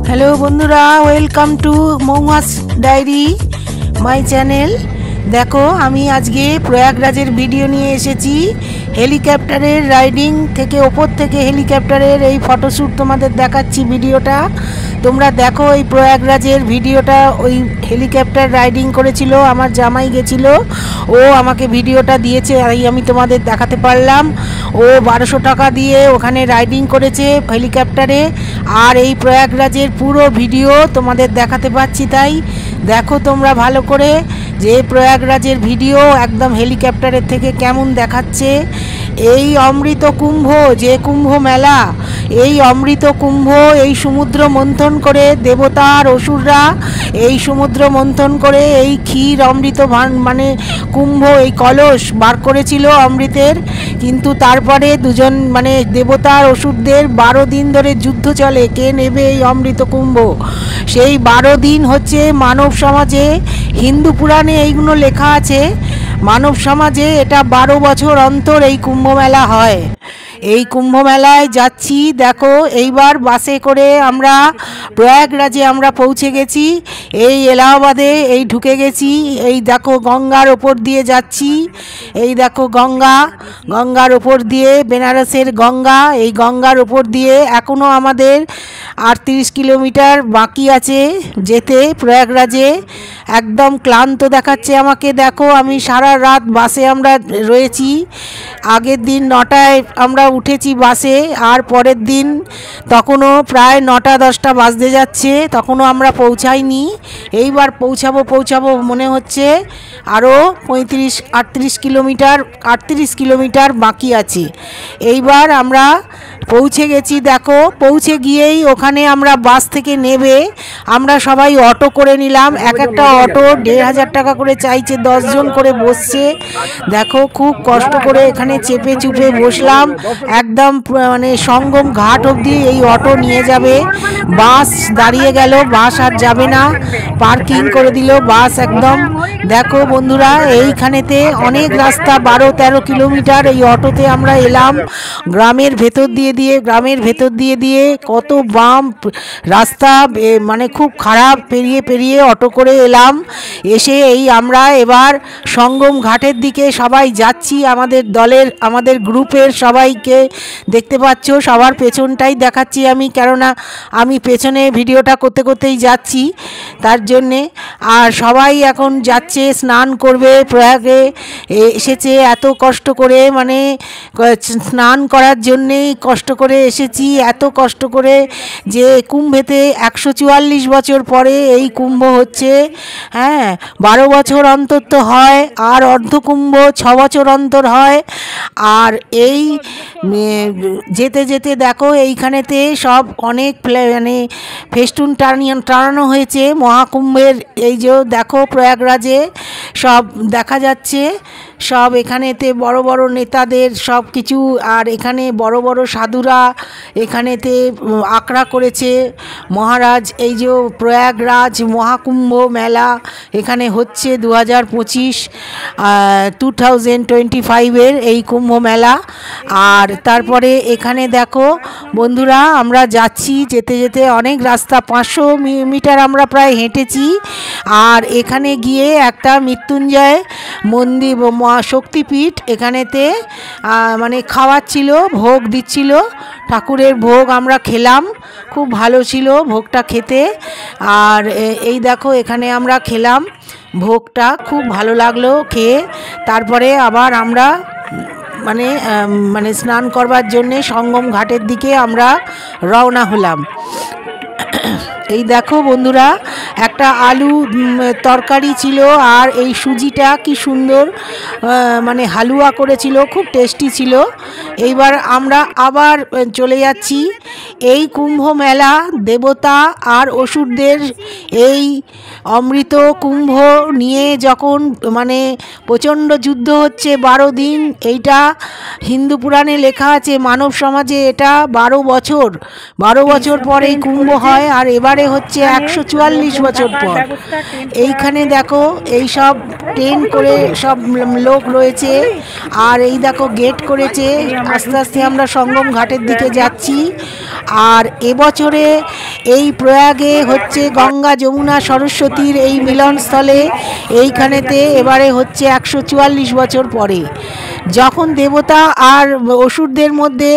Hello বন্ধুরা, welcome to Moumas diary my channel. দেখো, আমি আজকে প্রয়াগরাজের ভিডিও নিয়ে এসেছি। হেলিকপ্টারের রাইডিং থেকে, ওপর থেকে হেলিকপ্টারের এই ফটোশ্যুট তোমাদের দেখাচ্ছি। ভিডিওটা তোমরা দেখো। এই প্রয়াগরাজের ভিডিওটা ওই হেলিকপ্টার রাইডিং করেছিল, আমার জামাই গেছিল, ও আমাকে ভিডিওটা দিয়েছে, আমি তোমাদের দেখাতে পারলাম। ও 1200 টাকা দিয়ে ওখানে রাইডিং করেছে হেলিকপ্টারে, আর এই প্রয়াগরাজের পুরো ভিডিও তোমাদের দেখাতে পাচ্ছি। তাই দেখো তোমরা ভালো করে যে প্রয়াগরাজের ভিডিও একদম হেলিকপ্টারের থেকে কেমন দেখাচ্ছে। এই অমৃত কুম্ভ, যে কুম্ভ মেলা, এই অমৃত কুম্ভ, এই সমুদ্র মন্থন করে দেবতা আর অসুররা এই সমুদ্র মন্থন করে এই ক্ষীর অমৃত মানে কুম্ভ, এই কলস বার করেছিল অমৃতের। কিন্তু তারপরে দুজন মানে দেবতা আর অসুরদের 12 দিন ধরে যুদ্ধ চলে, কে নেবে এই অমৃত কুম্ভ। সেই 12 দিন হচ্ছে মানব সমাজে, হিন্দু পুরাণে এইগুলো লেখা আছে, মানব সমাজে এটা 12 বছর অন্তর এই কুম্ভ মেলা হয়। এই কুম্ভ মেলায় যাচ্ছি। দেখো, এইবার বাসে করে আমরা প্রয়াগরাজে আমরা পৌঁছে গেছি। এই এলাহাবাদে এই ঢুকে গেছি। এই দেখো গঙ্গার ওপর দিয়ে যাচ্ছি। এই দেখো গঙ্গার ওপর দিয়ে, বেনারসের গঙ্গা, এই গঙ্গার ওপর দিয়ে এখনও আমাদের 38 কিলোমিটার বাকি আছে যেতে প্রয়াগরাজে। একদম ক্লান্ত দেখাচ্ছে আমাকে। দেখো, আমি সারা রাত বাসে আমরা রয়েছি। আগের দিন 9টায় আমরা উঠেছি বাসে, আর পরের দিন তখনও প্রায় 9টা-10টা বাজতে যাচ্ছে, তখনও আমরা পৌঁছাইনি। এইবার পৌঁছাবো মনে হচ্ছে। আরও 38 কিলোমিটার বাকি আছে। এইবার আমরা পৌঁছে গেছি। দেখো, পৌঁছে গিয়েই ওখানে আমরা বাস থেকে নেবে আমরা সবাই অটো করে নিলাম। একটা অটো 1500 টাকা করে চাইছে, 10 জন করে বসছে। দেখো, খুব কষ্ট করে এখানে চেপে চুপে বসলাম। একদম মানে সঙ্গম ঘাট অবধি এই অটো নিয়ে যাবে। বাস দাঁড়িয়ে গেল, বাস আর যাবে না, পার্কিং করে দিল বাস একদম। দেখো বন্ধুরা, এইখানেতে অনেক রাস্তা, 12-13 কিলোমিটার এই অটোতে আমরা এলাম। গ্রামের ভেতর দিয়ে কত বাম রাস্তা, মানে খুব খারাপ, পেরিয়ে অটো করে এলাম। এসে এই আমরা এবার সঙ্গম ঘাটের দিকে সবাই যাচ্ছি। আমাদের দলের, আমাদের গ্রুপের সবাইকে দেখতে পাচ্ছ, সবার পেছনটাই দেখাচ্ছি আমি, কেননা আমি পেছনে ভিডিওটা করতেই যাচ্ছি তার জন্যে। আর সবাই এখন যাচ্ছে, স্নান করবে। প্রয়াগে এসেছে এত কষ্ট করে, মানে স্নান করার জন্যেই কষ্ট করে এসেছি, এত কষ্ট করে যে কুম্ভেতে 144 বছর পরে এই কুম্ভ হচ্ছে। হ্যাঁ, 12 বছর অন্তর তো হয়, আর অর্ধকুম্ভ 6 বছর অন্তর হয়। আর এই যেতে দেখো এইখানেতে সব অনেক মানে ফেস্টুন টানানো হয়েছে মহাকুম্ভের। এই যে দেখো প্রয়াগরাজে সব দেখা যাচ্ছে, সব এখানেতে বড় বড় নেতাদের সব কিছু। আর এখানে বড় বড় সাধুরা এখানেতে আখড়া করেছে মহারাজ। এই যে প্রয়াগরাজ মহাকুম্ভ মেলা এখানে হচ্ছে 2025-2025 এই কুম্ভ মেলা। আর তারপরে এখানে দেখো বন্ধুরা, আমরা যাচ্ছি, যেতে অনেক রাস্তা, 500 মিটার আমরা প্রায় হেঁটেছি। আর এখানে গিয়ে একটা মৃত্যুঞ্জয় মন্দির, শক্তিপীঠ, এখানেতে মানে খাওয়াচ্ছিল, ভোগ দিচ্ছিল, ঠাকুরের ভোগ আমরা খেলাম, খুব ভালো ছিল ভোগটা খেতে। আর এই দেখো এখানে আমরা খেলাম ভোগটা, খুব ভালো লাগলো খেয়ে। তারপরে আবার আমরা মানে স্নান করবার জন্যে সঙ্গম ঘাটের দিকে আমরা রওনা হলাম। এই দেখো বন্ধুরা, একটা আলু তরকারি ছিল, আর এই সুজিটা কি সুন্দর মানে হালুয়া করেছিল, খুব টেস্টি ছিল। এইবার আমরা আবার চলে যাচ্ছি। এই কুম্ভ মেলা দেবতা আর অসুরদের এই অমৃত কুম্ভ নিয়ে যখন মানে প্রচণ্ড যুদ্ধ হচ্ছে 12 দিন, এইটা হিন্দু পুরাণে লেখা আছে। মানব সমাজে এটা 12 বছর পর এই কুম্ভ হয়। আর এবারে হচ্ছে 144 বছর পর। এইখানে দেখো এই সব ট্রেন করে সব লোক রয়েছে, আর এই দেখো গেট করেছে। আস্তে আস্তে আমরা সঙ্গম ঘাটের দিকে যাচ্ছি। আর এবছরে এই প্রয়াগে হচ্ছে গঙ্গা যমুনা সরস্বতীর এই মিলনস্থলে, এইখানেতে এবারে হচ্ছে 144 বছর পরে, যখন দেবতা আর অসুরদের মধ্যে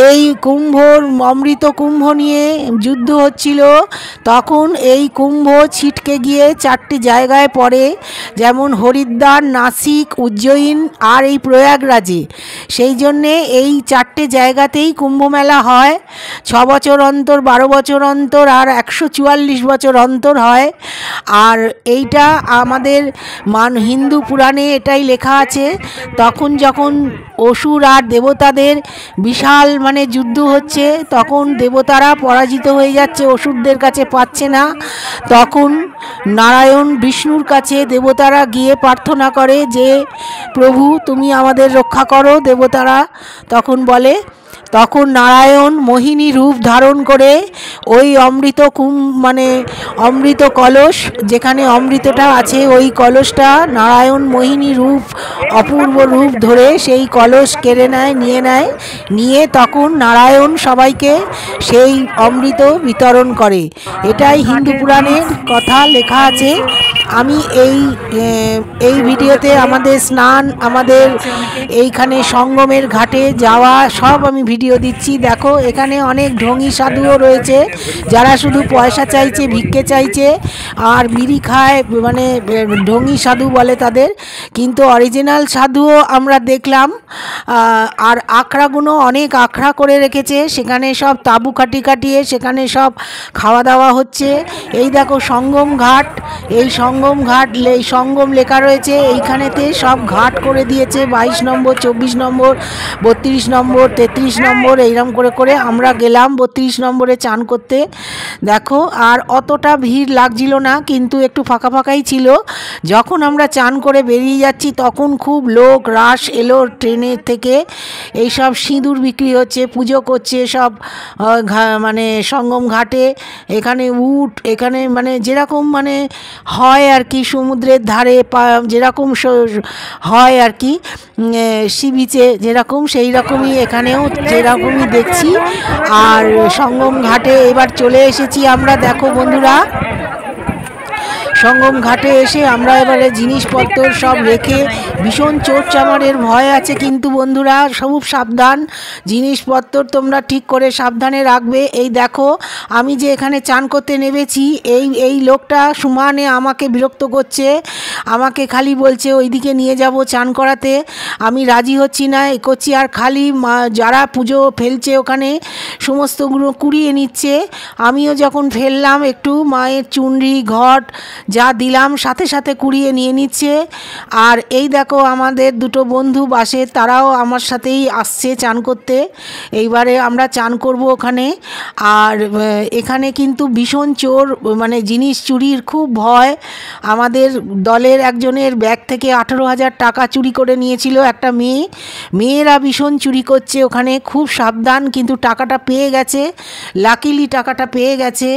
এই কুম্ভর অমৃত কুম্ভ নিয়ে যুদ্ধ হচ্ছিল, তখন এই কুম্ভ ছিটকে গিয়ে 4টি জায়গায় পড়ে, যেমন হরিদ্বার, নাসিক, উজ্জয়িন আর এই প্রয়াগরাজে। সেই জন্যে এই 4টে জায়গাতেই কুম্ভ মেলা হয়। 6 বছর অন্তর, 12 বছর অন্তর আর 144 বছর অন্তর হয়। আর এইটা আমাদের হিন্দু পুরাণে এটাই লেখা আছে। তখন যখন অসুর আর দেবতাদের বিশাল যুদ্ধ হচ্ছে, তখন দেবতারা পরাজিত হয়ে যাচ্ছে, অসুরদের কাছে পাচ্ছে না, তখন নারায়ণ বিষ্ণুর কাছে দেবতারা গিয়ে প্রার্থনা করে যে প্রভু তুমি আমাদের রক্ষা করো। দেবতারা তখন বলে, তখন নারায়ণ মোহিনী রূপ ধারণ করে ওই অমৃত অমৃত কলস, যেখানে অমৃতটা আছে, ওই কলসটা নারায়ণ মোহিনী রূপ, অপূর্ব রূপ ধরে সেই কলস কেড়ে নিয়ে তখন নারায়ণ সবাইকে সেই অমৃত বিতরণ করে। এটাই হিন্দু পুরাণের কথা লেখা আছে। আমি এই ভিডিওতে আমাদের স্নান, আমাদের এইখানে সঙ্গমের ঘাটে যাওয়া সব আমি ভিডিও দিচ্ছি। দেখো এখানে অনেক ঢঙি সাধুও রয়েছে, যারা শুধু পয়সা চাইছে, ভিক্ষে চাইছে আর বিড়ি খায়, ঢঙি সাধু বলে তাদের, কিন্তু অরিজিনাল সাধুও আমরা দেখলাম। আর আখড়াগুলো অনেক আখড়া করে রেখেছে, সেখানে সব তাঁবু কাটিয়ে সেখানে সব খাওয়া দাওয়া হচ্ছে। এই দেখো সঙ্গম ঘাট, এই সঙ্গম ঘাট, এই সঙ্গম লেখা রয়েছে এইখানেতে, সব ঘাট করে দিয়েছে। 22 নম্বর, 24 নম্বর, 32 নম্বর, 33 নম্বর, এইরকম করে আমরা গেলাম 32 নম্বরে চান করতে। দেখো আর অতটা ভিড় লাগছিল না, কিন্তু একটু ফাঁকা ফাঁকাই ছিল। যখন আমরা চান করে বেরিয়ে যাচ্ছি, তখন খুব লোক রাশ এলো ট্রেনের থেকে। এইসব সিঁদুর বিক্রি হচ্ছে, পুজো করছে সব সঙ্গম ঘাটে। এখানে উট, এখানে যেরকম হয় আর কি, সমুদ্রের ধারে যেরকম হয় আর কি, সি বিচে যেরকম, সেই রকমই এখানেও যেরকমই দেখছি। আর সঙ্গম ঘাটে এবার চলে এসেছি আমরা। দেখো বন্ধুরা, সঙ্গম ঘাটে এসে আমরা এবারে জিনিসপত্র সব রেখে, ভীষণ চোর চামারের ভয় আছে, কিন্তু বন্ধুরা খুব সাবধান, জিনিসপত্র তোমরা ঠিক করে সাবধানে রাখবে। এই দেখো আমি যে এখানে চান করতে নেমেছি, এই লোকটা সমানে আমাকে বিরক্ত করছে, আমাকে খালি বলছে ওইদিকে নিয়ে যাব চান করাতে। আমি রাজি হচ্ছি না, করছি, আর খালি যারা পুজো ফেলছে ওখানে সমস্তগুলো কুড়িয়ে নিচ্ছে। আমিও যখন ফেললাম একটু, মায়ের চুনরি ঘট যা দিলাম সাথে সাথে কুড়িয়ে নিয়ে নিচ্ছে। আর এই দেখো আমাদের দুটো বন্ধু বাসে, তারাও আমার সাথেই আসছে চান করতে। এইবারে আমরা চান করব ওখানে। আর এখানে কিন্তু ভীষণ চোর, জিনিস চুরির খুব ভয়। আমাদের দলের একজনের ব্যাগ থেকে 18,000 টাকা চুরি করে নিয়েছিল একটা মেয়েরা ভীষণ চুরি করছে ওখানে, খুব সাবধান। কিন্তু টাকাটা পেয়ে গেছে, লাকিলি টাকাটা পেয়ে গেছে।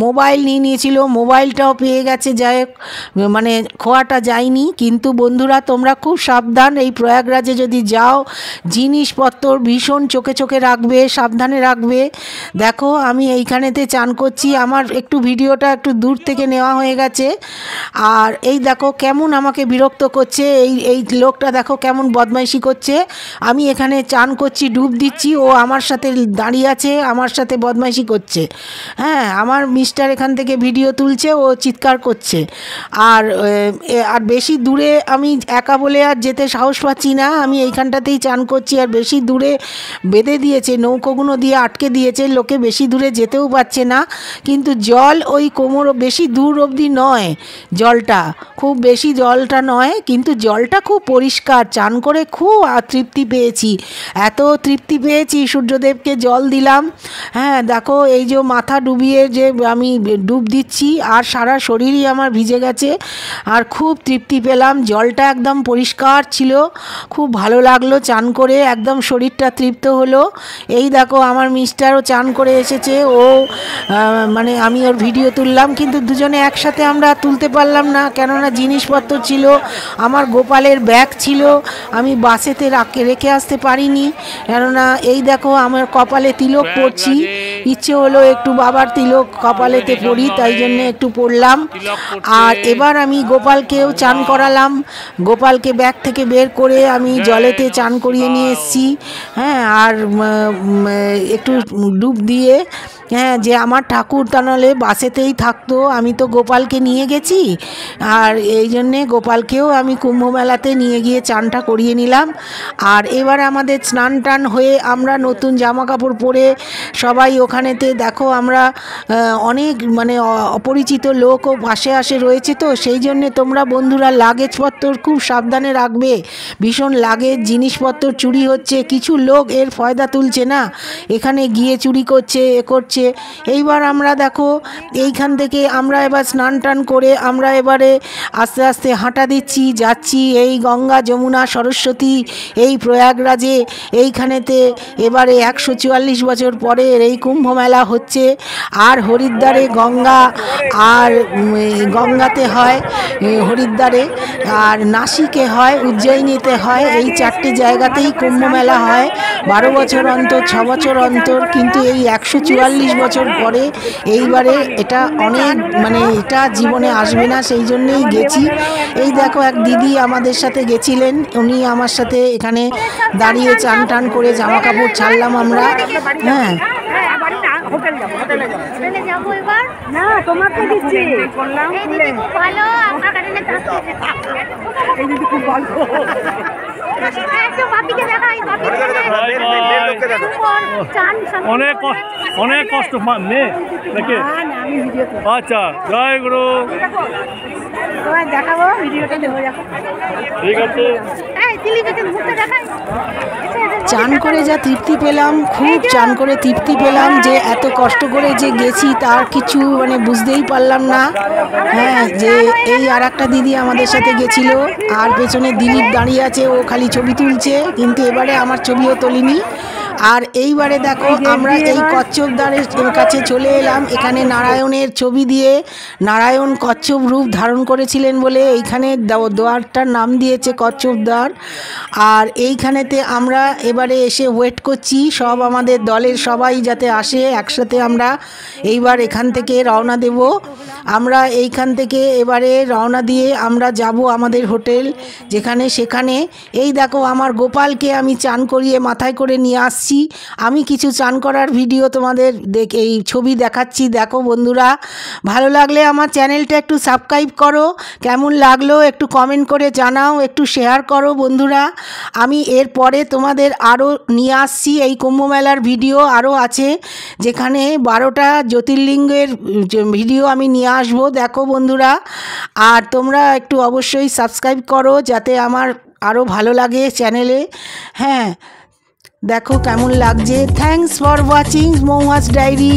মোবাইল নিয়েছিল, মোবাইলটাও পেয়ে গেছে, যাই হোক খোয়াটা যায়নি। কিন্তু বন্ধুরা তোমরা খুব সাবধান, এই প্রয়াগরাজে যদি যাও জিনিসপত্র ভীষণ চোখে রাখবে, সাবধানে রাখবে। দেখো আমি এইখানেতে চান করছি, আমার একটু ভিডিওটা একটু দূর থেকে নেওয়া হয়ে গেছে। আর এই দেখো কেমন আমাকে বিরক্ত করছে, এই লোকটা দেখো কেমন বদমাইশি করছে। আমি এখানে চান করছি, ডুব দিচ্ছি, ও আমার সাথে দাঁড়িয়ে আছে, আমার সাথে বদমাইশি করছে। হ্যাঁ, আমার মিস্টার এখান থেকে ভিডিও তুলছে, ও চিৎকার করছে। আর বেশি দূরে আমি একা বলে আর যেতে সাহস পাচ্ছি না, আমি এইখানটাতেই চান করছি। আর বেশি দূরে বেঁধে দিয়েছে, নৌকোগুলো দিয়ে আটকে দিয়েছে, লোকে বেশি দূরে যেতেও পারছে না। কিন্তু জল ওই কোমর, বেশি দূর অবধি নয় জলটা, খুব বেশি জলটা নয়, কিন্তু জলটা খুব পরিষ্কার। চান করে খুব তৃপ্তি পেয়েছি, এত তৃপ্তি পেয়েছি, সূর্যদেবকে জল দিলাম। হ্যাঁ দেখো এই যে মাথা ডুবিয়ে যে আমি ডুব দিচ্ছি, আর সারা শরীরই আমার ভিজে গেছে, আর খুব তৃপ্তি পেলাম। জলটা একদম পরিষ্কার ছিল, খুব ভালো লাগলো চান করে, একদম শরীরটা তৃপ্ত হলো। এই দেখো আমার মিস্টারও চান করে এসেছে, ও মানে আমি ওর ভিডিও তুললাম, কিন্তু দুজনে একসাথে আমরা তুলতে পারলাম না, কেননা জিনিসপত্র ছিল, আমার গোপালের ব্যাগ ছিল, আমি বাসেতে রেখে আসতে পারিনি, কেননা এই দেখো আমার কপালে তিলক পড়ছি, ইচ্ছে হলো একটু বাবার তিলক কপালেতে পড়ি, তাই জন্য একটু পড়লাম। আর এবার আমি গোপালকেও চান করালাম, গোপালকে ব্যাগ থেকে বের করে আমি জলেতে চান করিয়ে নিয়ে এসেছি। হ্যাঁ, আর একটু ডুব দিয়ে, হ্যাঁ, যে আমার ঠাকুর তাহলে বাসেতেই থাকতো, আমি তো গোপালকে নিয়ে গেছি, আর এই জন্যে গোপালকেও আমি কুম্ভ মেলাতে নিয়ে গিয়ে চানটা করিয়ে নিলাম। আর এবার আমাদের স্নান টান হয়ে আমরা নতুন জামা কাপড় পরে সবাই ওখানেতে দেখো আমরা অনেক মানে অপরিচিত লোকও পাশে আসে রয়েছে, তো সেই জন্যে তোমরা বন্ধুরা লাগেজপত্র খুব সাবধানে রাখবে, ভীষণ লাগেজ জিনিসপত্র চুরি হচ্ছে, কিছু লোক এর ফয়দা তুলছে না, এখানে গিয়ে চুরি করছে, এ করছে। এইবার আমরা দেখো এইখান থেকে আমরা এবার স্নান টান করে আমরা এবারে আস্তে আস্তে হাঁটা দিচ্ছি, যাচ্ছি এই গঙ্গা যমুনা সরস্বতী এই প্রয়াগরাজে, এইখানেতে এবারে 144 বছর পরে এই কুম্ভ মেলা হচ্ছে। আর হরিদ্বারে গঙ্গা, আর গঙ্গাতে হয় হরিদ্বারে, আর নাসিকে হয়, উজ্জয়িনীতে হয়, এই 4টে জায়গাতেই কুম্ভ মেলা হয় 12 বছর অন্তর, 6 বছর অন্তর, কিন্তু এই 144 বছর পরে এইবারে এটা অনেক মানে এটা জীবনে আসবে না, সেই জন্যেই গেছি। এই দেখো এক দিদি আমাদের সাথে গেছিলেন, উনি আমার সাথে এখানে দাঁড়িয়ে চান টান করে জামা কাপড় ছাড়লাম আমরা। হ্যাঁ, অনেক কষ্ট মেয়ে নাকি? আচ্ছা, জয় গুরু, দেখাবো ভিডিওটা, ঠিক আছে। চান করে যা তৃপ্তি পেলাম, খুব চান করে তৃপ্তি পেলাম, যে এত কষ্ট করে যে গেছি তার কিছু মানে বুঝতেই পারলাম না। হ্যাঁ, যে এই আর একটা দিদি আমাদের সাথে গেছিল, আর পেছনে দিলীপ দাঁড়িয়ে আছে, ও খালি ছবি তুলছে, কিন্তু এবারে আমার ছবিও তোলিনি। আর এইবারে দেখো আমরা এই কচ্ছপদারের কাছে চলে এলাম, এখানে নারায়ণের ছবি দিয়ে, নারায়ণ কচ্ছপ রূপ ধারণ করেছিলেন বলে এইখানে দ্বারটার নাম দিয়েছে কচ্ছপ দ্বার। আর এইখানেতে আমরা এবারে এসে ওয়েট করছি, সব আমাদের দলের সবাই যাতে আসে একসাথে, আমরা এইবার এখান থেকে রওনা দেব। আমরা এইখান থেকে এবারে রওনা দিয়ে আমরা যাব আমাদের হোটেল, যেখানে সেখানে এই দেখো আমার গোপালকে আমি চান করিয়ে মাথায় করে নিয়ে আসছি, আমি কিছু চান করার ভিডিও তোমাদের এই ছবি দেখাচ্ছি, দেখো বন্ধুরা। ভালো লাগলে আমার চ্যানেলটা একটু সাবস্ক্রাইব করো, কেমন লাগলো একটু কমেন্ট করে জানাও, একটু শেয়ার করো বন্ধুরা। আমি এরপরে তোমাদের আরও নিয়ে আসছি, এই কুম্ভ মেলার ভিডিও আরও আছে, যেখানে 12টা জ্যোতির্লিঙ্গের ভিডিও আমি নিয়ে আসবো, দেখো বন্ধুরা। আর তোমরা একটু অবশ্যই সাবস্ক্রাইব করো, যাতে আমার আরও ভালো লাগে চ্যানেলে। হ্যাঁ, দেখো কেমন লাগছে। থ্যাঙ্কস ফর ওয়াচিং মৌমাছ ডায়েরি।